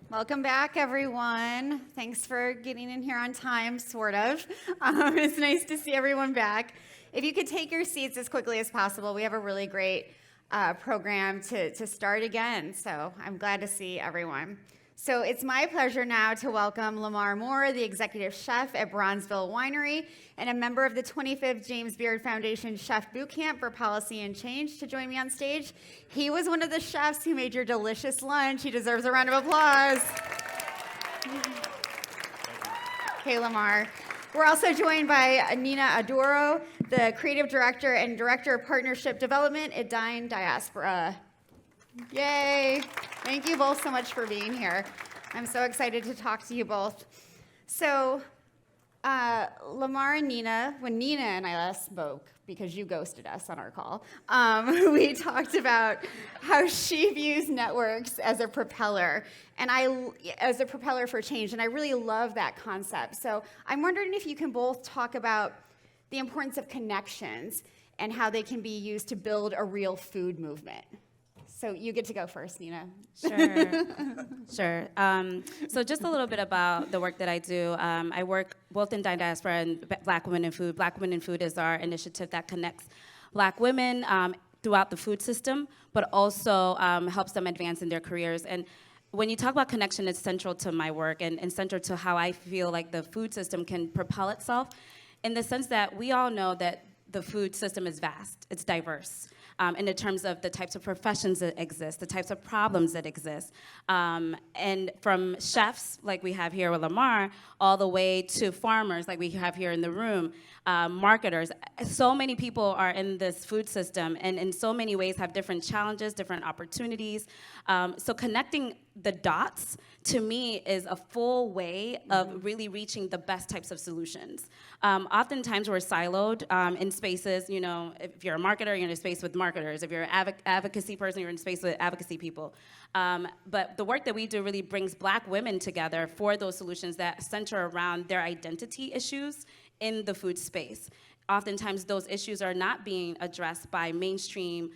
Welcome back, everyone. Thanks for getting in here on time, sort of. It's nice to see everyone back. If you could take your seats as quickly as possible, we have a really great program to start again, so I'm glad to see everyone. So it's my pleasure now to welcome Lamar Moore, the executive chef at Bronzeville Winery and a member of the 25th James Beard Foundation Chef Bootcamp for Policy and Change, to join me on stage. He was one of the chefs who made your delicious lunch. He deserves a round of applause. Okay, Lamar. We're also joined by Nina Oduro, the creative director and director of partnership development at Dine, Diaspora. Yay! Thank you both so much for being here. I'm so excited to talk to you both. So, Lamar and Nina, when Nina and I last spoke, because you ghosted us on our call, we talked about how she views networks as a propeller, as a propeller for change, and I really love that concept. So I'm wondering if you can both talk about the importance of connections and how they can be used to build a real food movement. So you get to go first, Nina. Sure. So just a little bit about the work that I do. I work both in Diaspora and Black Women in Food. Black Women in Food is our initiative that connects Black women throughout the food system, but also helps them advance in their careers. And when you talk about connection, it's central to my work and central to how I feel like the food system can propel itself, in the sense that we all know that the food system is vast, it's diverse. In the terms of the types of professions that exist, the types of problems that exist. And from chefs, like we have here with Lamar, all the way to farmers, like we have here in the room, marketers. So many people are in this food system, and in so many ways have different challenges, different opportunities. So connecting the dots, to me, is a full way of really reaching the best types of solutions. Oftentimes we're siloed in spaces. You know, if you're a marketer, you're in a space with marketers. If you're an advocacy person, you're in a space with advocacy people. But the work that we do really brings Black women together for those solutions that center around their identity issues in the food space. Oftentimes those issues are not being addressed by mainstream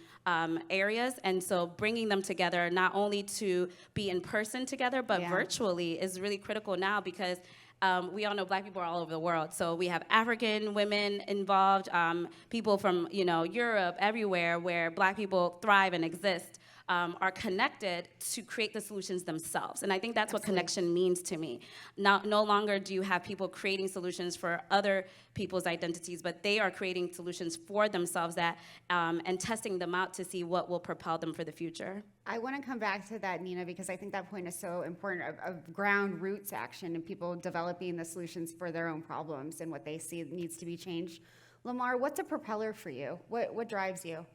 areas, and so bringing them together, not only to be in person together, but virtually, is really critical now, because we all know Black people are all over the world. So we have African women involved, people from Europe, everywhere, where Black people thrive and exist, are connected to create the solutions themselves. And I think that's what connection means to me. No longer do you have people creating solutions for other people's identities, but they are creating solutions for themselves and testing them out to see what will propel them for the future. I want to come back to that, Nina, because I think that point is so important, of ground roots action and people developing the solutions for their own problems and what they see needs to be changed. Lamar, what's a propeller for you? What drives you?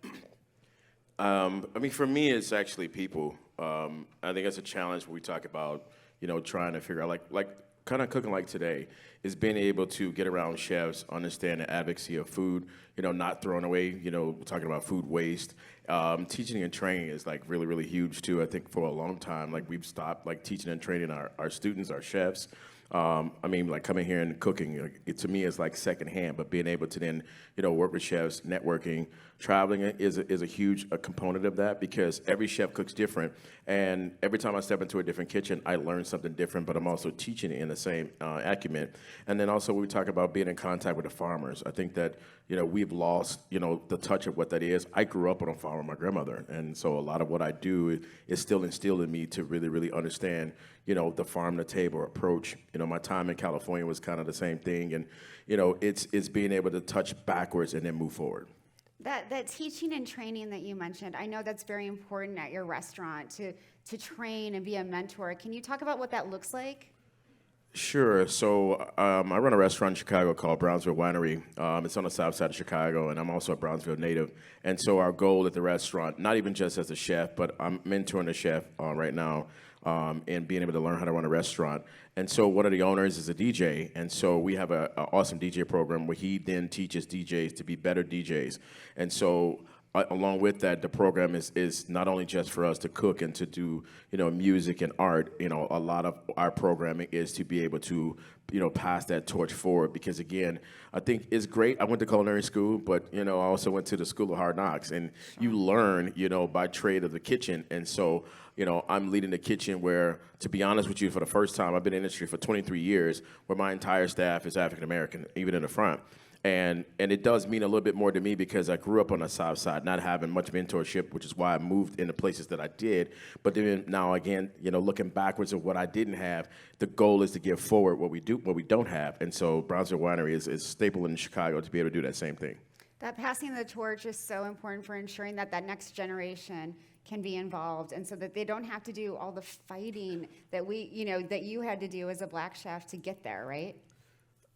For me, it's actually people. I think that's a challenge when we talk about, trying to figure out, like kind of cooking like today, is being able to get around chefs, understand the advocacy of food, not throwing away, talking about food waste. Teaching and training is like really, really huge too. I think for a long time, like we've stopped like teaching and training our students, our chefs. Like coming here and cooking, to me is like secondhand, but being able to then, work with chefs, networking, traveling is a huge component of that, because every chef cooks different. And every time I step into a different kitchen, I learn something different, but I'm also teaching it in the same acumen. And then also we talk about being in contact with the farmers. I think that, we've lost, the touch of what that is. I grew up on a farm with my grandmother. And so a lot of what I do is still instilled in me to really, really understand, the farm to table approach. My time in California was kind of the same thing. And, it's being able to touch backwards and then move forward. That teaching and training that you mentioned, I know that's very important at your restaurant, to train and be a mentor. Can you talk about what that looks like? Sure. So I run a restaurant in Chicago called Bronzeville Winery. It's on the south side of Chicago, and I'm also a Bronzeville native. And so our goal at the restaurant, not even just as a chef, but I'm mentoring a chef right now, and being able to learn how to run a restaurant. And so one of the owners is a DJ, and so we have an awesome DJ program where he then teaches DJs to be better DJs. And so along with that, the program is not only just for us to cook and to do, music and art. A lot of our programming is to be able to, pass that torch forward. Because again, I think it's great. I went to culinary school, but, I also went to the School of Hard Knocks. And you learn, by trade of the kitchen. And so, I'm leading the kitchen where, to be honest with you, for the first time, I've been in the industry for 23 years, where my entire staff is African American, even in the front. And it does mean a little bit more to me because I grew up on the South Side, not having much mentorship, which is why I moved into places that I did. But then now again, looking backwards at what I didn't have, the goal is to give forward what we don't have. And so Bronzeville Winery is a staple in Chicago to be able to do that same thing. That passing the torch is so important for ensuring that next generation can be involved, and so that they don't have to do all the fighting that that you had to do as a Black chef to get there, right?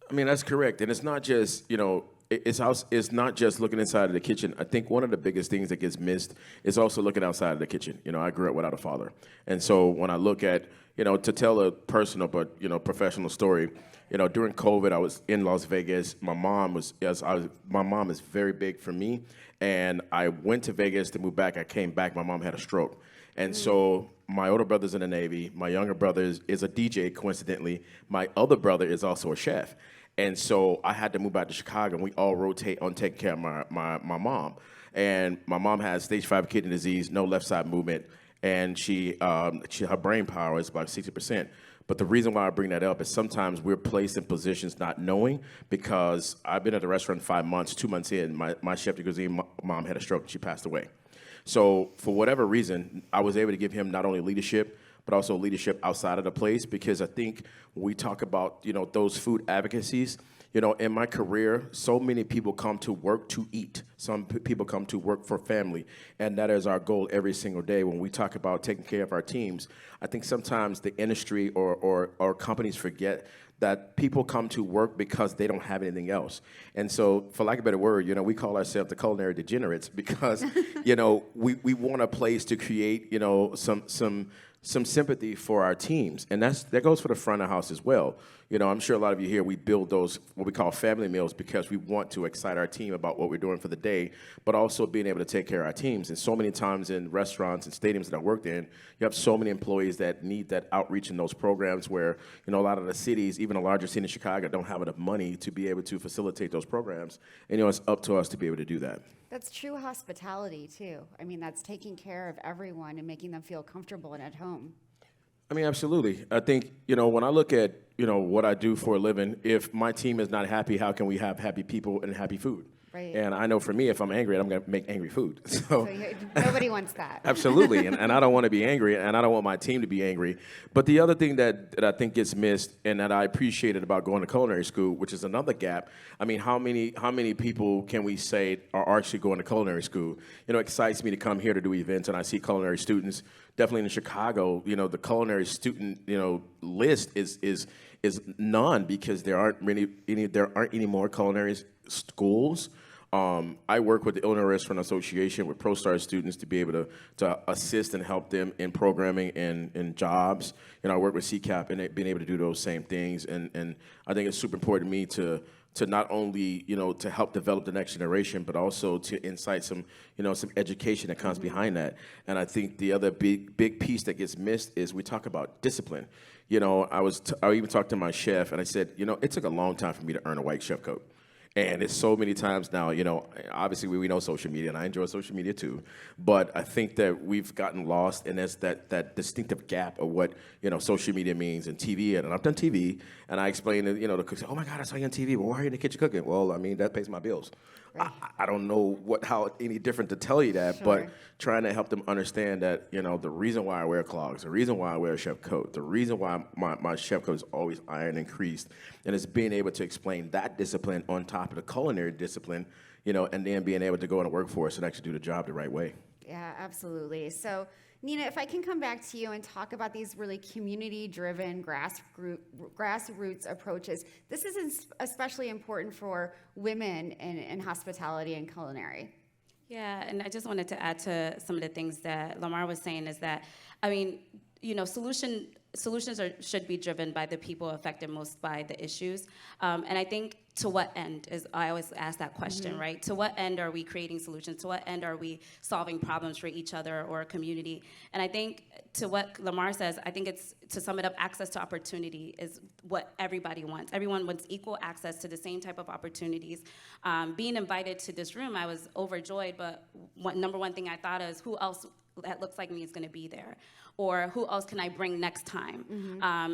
I mean, that's correct. And it's not just, it's not just looking inside of the kitchen. I think one of the biggest things that gets missed is also looking outside of the kitchen. I grew up without a father. And so when I look at, to tell a personal but, professional story, during COVID, I was in Las Vegas. My mom is very big for me. And I went to Vegas to move back. I came back. My mom had a stroke. And so my older brother's in the Navy. My younger brother is a DJ, coincidentally. My other brother is also a chef. And so I had to move back to Chicago, and we all rotate on taking care of my mom. And my mom has stage 5 kidney disease, no left side movement, and her brain power is about 60%. But the reason why I bring that up is sometimes we're placed in positions not knowing, because I've been at the restaurant 5 months, 2 months in, my chef de cuisine mom had a stroke and she passed away. So for whatever reason, I was able to give him not only leadership, but also leadership outside of the place, because I think when we talk about, those food advocacies, in my career, so many people come to work to eat. Some people come to work for family, and that is our goal every single day. When we talk about taking care of our teams, I think sometimes the industry or companies forget that people come to work because they don't have anything else. And so, for lack of a better word, we call ourselves the culinary degenerates because, we want a place to create, some sympathy for our teams. And that goes for the front of house as well. I'm sure a lot of you here, we build those, what we call family meals, because we want to excite our team about what we're doing for the day, but also being able to take care of our teams. And so many times in restaurants and stadiums that I worked in, you have so many employees that need that outreach in those programs where, a lot of the cities, even a larger city in Chicago, don't have enough money to be able to facilitate those programs. And, it's up to us to be able to do that. That's true hospitality, too. I mean, that's taking care of everyone and making them feel comfortable and at home. I mean, absolutely. I think, when I look at, what I do for a living, if my team is not happy, how can we have happy people and happy food? Right. And I know for me, if I'm angry, I'm going to make angry food. So nobody wants that. Absolutely. And I don't want to be angry, and I don't want my team to be angry. But the other thing that I think gets missed, and that I appreciated about going to culinary school, which is another gap, I mean, how many people can we say are actually going to culinary school? It excites me to come here to do events, and I see culinary students. Definitely in Chicago, the culinary student, list is none, because there aren't any more culinary schools. I work with the Illinois Restaurant Association with ProStar students to be able to assist and help them in programming and jobs. I work with CCAP and being able to do those same things. And I think it's super important to me to not only, to help develop the next generation, but also to incite some education that comes behind that. And I think the other big piece that gets missed is we talk about discipline. I even talked to my chef, and I said, it took a long time for me to earn a white chef coat. And it's so many times now, obviously we know social media, and I enjoy social media too, but I think that we've gotten lost, and there's that distinctive gap of what, social media means and TV. And I've done TV, and I explain to, the cooks, oh my God, I saw you on TV. Well, why are you in the kitchen cooking? Well, I mean, that pays my bills. Right. I don't know how any different to tell you that, sure. But trying to help them understand that, the reason why I wear clogs, the reason why I wear a chef coat, the reason why my chef coat is always ironed and creased, and it's being able to explain that discipline on top of the culinary discipline, and then being able to go in the workforce and actually do the job the right way. Yeah, absolutely. So, Nina, if I can come back to you and talk about these really community-driven grassroots approaches, this is especially important for women in hospitality and culinary. Yeah, and I just wanted to add to some of the things that Lamar was saying is that, I mean, solution solutions should be driven by the people affected most by the issues. And I think to what end is, I always ask that question, right? To what end are we creating solutions? To what end are we solving problems for each other or a community? And I think to what Lamar says, I think it's, to sum it up, access to opportunity is what everybody wants. Everyone wants equal access to the same type of opportunities. Being invited to this room, I was overjoyed, but number one thing I thought is, who else that looks like me is going to be there, or who else can I bring next time?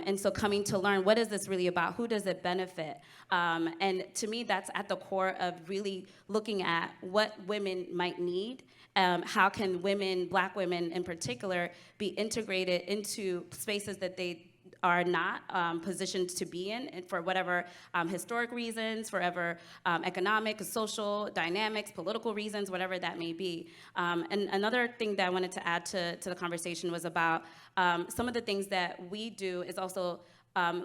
And so coming to learn, what is this really about? Who does it benefit? And to me, that's at the core of really looking at what women might need. How can women, Black women in particular, be integrated into spaces that they are not positioned to be in, and for whatever historic reasons, for whatever economic, social dynamics, political reasons, whatever that may be. And another thing that I wanted to add to the conversation was about some of the things that we do is also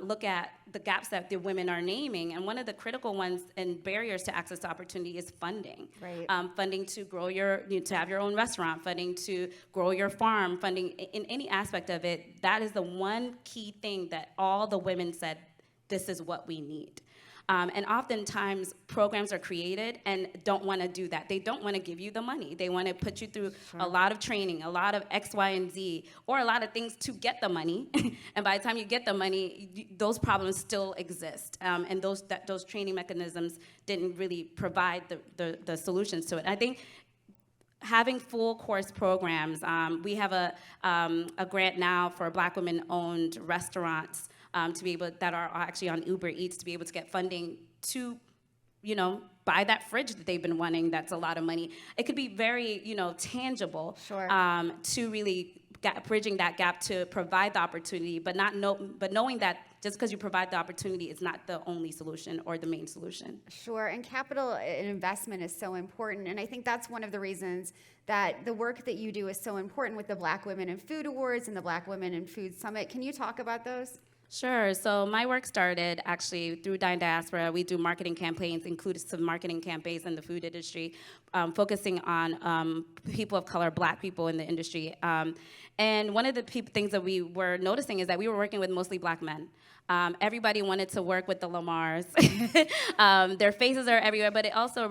look at the gaps that the women are naming. And one of the critical ones and barriers to access to opportunity is funding. Right. Funding to grow to have your own restaurant, funding to grow your farm, funding in any aspect of it. That is the one key thing that all the women said, this is what we need. And oftentimes, programs are created and don't want to do that. They don't want to give you the money. They want to put you through a lot of training, a lot of X, Y, and Z, or a lot of things to get the money. And by the time you get the money, those problems still exist. And those training mechanisms didn't really provide the solutions to it. I think having full course programs, we have a grant now for Black women-owned restaurants to be able, that are actually on Uber Eats, to be able to get funding to, buy that fridge that they've been wanting. That's a lot of money. It could be very, tangible. Sure. To really bridging that gap to provide the opportunity, but knowing that just because you provide the opportunity is not the only solution or the main solution. Sure, and capital and investment is so important, and I think that's one of the reasons that the work that you do is so important with the Black Women in Food Awards and the Black Women in Food Summit. Can you talk about those? Sure. So my work started actually through Dine Diaspora. We do marketing campaigns, inclusive marketing campaigns in the food industry, focusing on people of color, Black people in the industry. And one of the things that we were noticing is that we were working with mostly Black men. Everybody wanted to work with the Lamars. Their faces are everywhere, but it also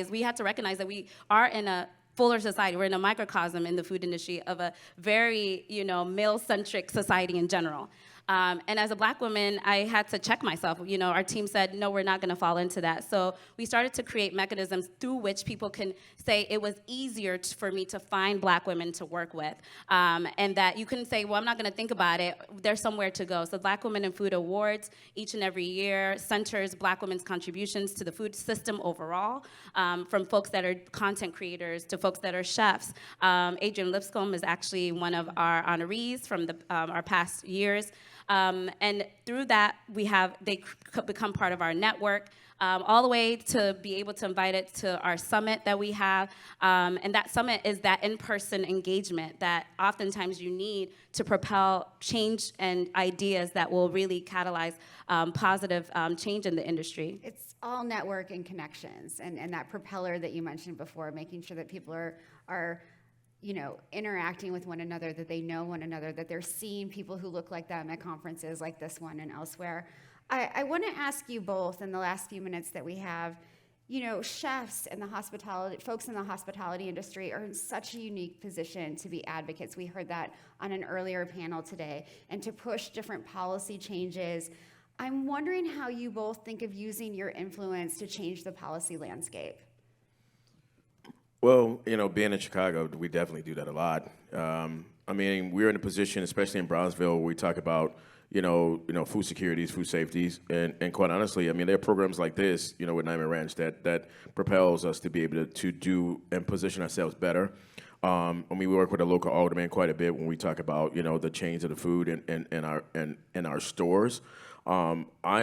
we had to recognize that we are in a fuller society. We're in a microcosm in the food industry of a very, male-centric society in general. And as a Black woman, I had to check myself. Our team said, no, we're not going to fall into that. So we started to create mechanisms through which people can say it was easier for me to find Black women to work with. And that you couldn't say, well, I'm not going to think about it. There's somewhere to go. So Black Women in Food Awards, each and every year, centers Black women's contributions to the food system overall, from folks that are content creators to folks that are chefs. Adrienne Lipscomb is actually one of our honorees from our past years. And through that, they become part of our network, all the way to be able to invite it to our summit that we have. And that summit is that in-person engagement that oftentimes you need to propel change and ideas that will really catalyze positive change in the industry. It's all network and connections, and that propeller that you mentioned before, making sure that people are interacting with one another, that they know one another, that they're seeing people who look like them at conferences like this one and elsewhere. I want to ask you both in the last few minutes that we have, chefs and folks in the hospitality industry are in such a unique position to be advocates. We heard that on an earlier panel today, and to push different policy changes. I'm wondering how you both think of using your influence to change the policy landscape. Well, being in Chicago, we definitely do that a lot. We're in a position, especially in Bronzeville, where we talk about, food securities, food safeties, and quite honestly, there are programs like this, with Nierenberg Ranch that propels us to be able to do and position ourselves better. We work with a local alderman quite a bit when we talk about, the change of the food in our stores. Some of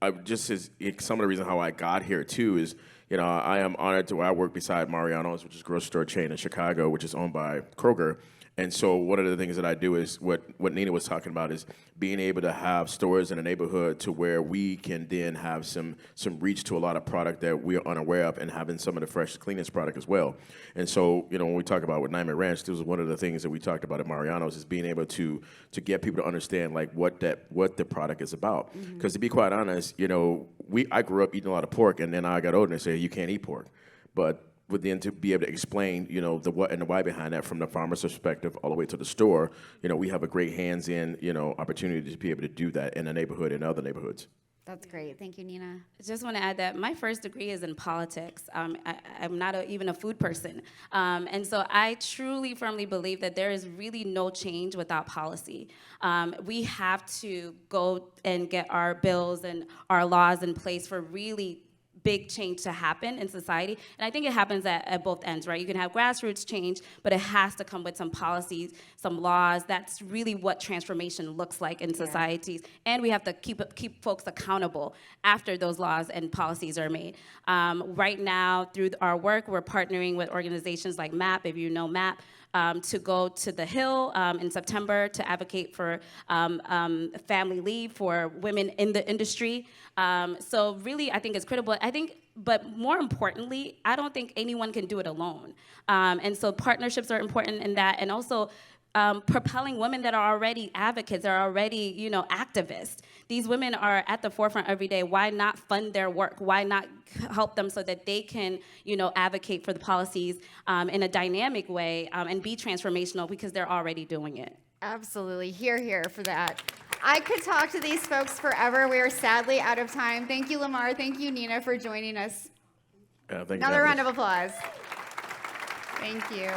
the reason how I got here too is, I am honored I work beside Mariano's, which is a grocery store chain in Chicago, which is owned by Kroger. And so one of the things that I do is what Nina was talking about is being able to have stores in a neighborhood to where we can then have some reach to a lot of product that we are unaware of, and having some of the freshest, cleanest product as well. And so, when we talk about with Nierenberg Ranch, this was one of the things that we talked about at Mariano's, is being able to get people to understand like what the product is about. Because to be quite honest, I grew up eating a lot of pork, and then I got older and they say you can't eat pork, but then to be able to explain, the what and the why behind that from the farmer's perspective all the way to the store, we have a great hands-in, opportunity to be able to do that in the neighborhood and other neighborhoods. That's great. Thank you, Nina. I just want to add that my first degree is in politics. I'm not even a food person. And so I truly, firmly believe that there is really no change without policy. We have to go and get our bills and our laws in place for really big change to happen in society. And I think it happens at both ends, right? You can have grassroots change, but it has to come with some policies, some laws. That's really what transformation looks like in societies. And we have to keep folks accountable after those laws and policies are made. Right now, through our work, we're partnering with organizations like MAP, if you know MAP, to go to the Hill in September to advocate for family leave for women in the industry. So really, I think it's critical. But more importantly, I don't think anyone can do it alone. And so partnerships are important in that, and also propelling women that are already advocates, are already, activists. These women are at the forefront every day. Why not fund their work? Why not help them so that they can, advocate for the policies in a dynamic way and be transformational, because they're already doing it. Absolutely. Hear for that. I could talk to these folks forever. We are sadly out of time. Thank you, Lamar. Thank you, Nina, for joining us. Thank you. Another round of applause. Thank you.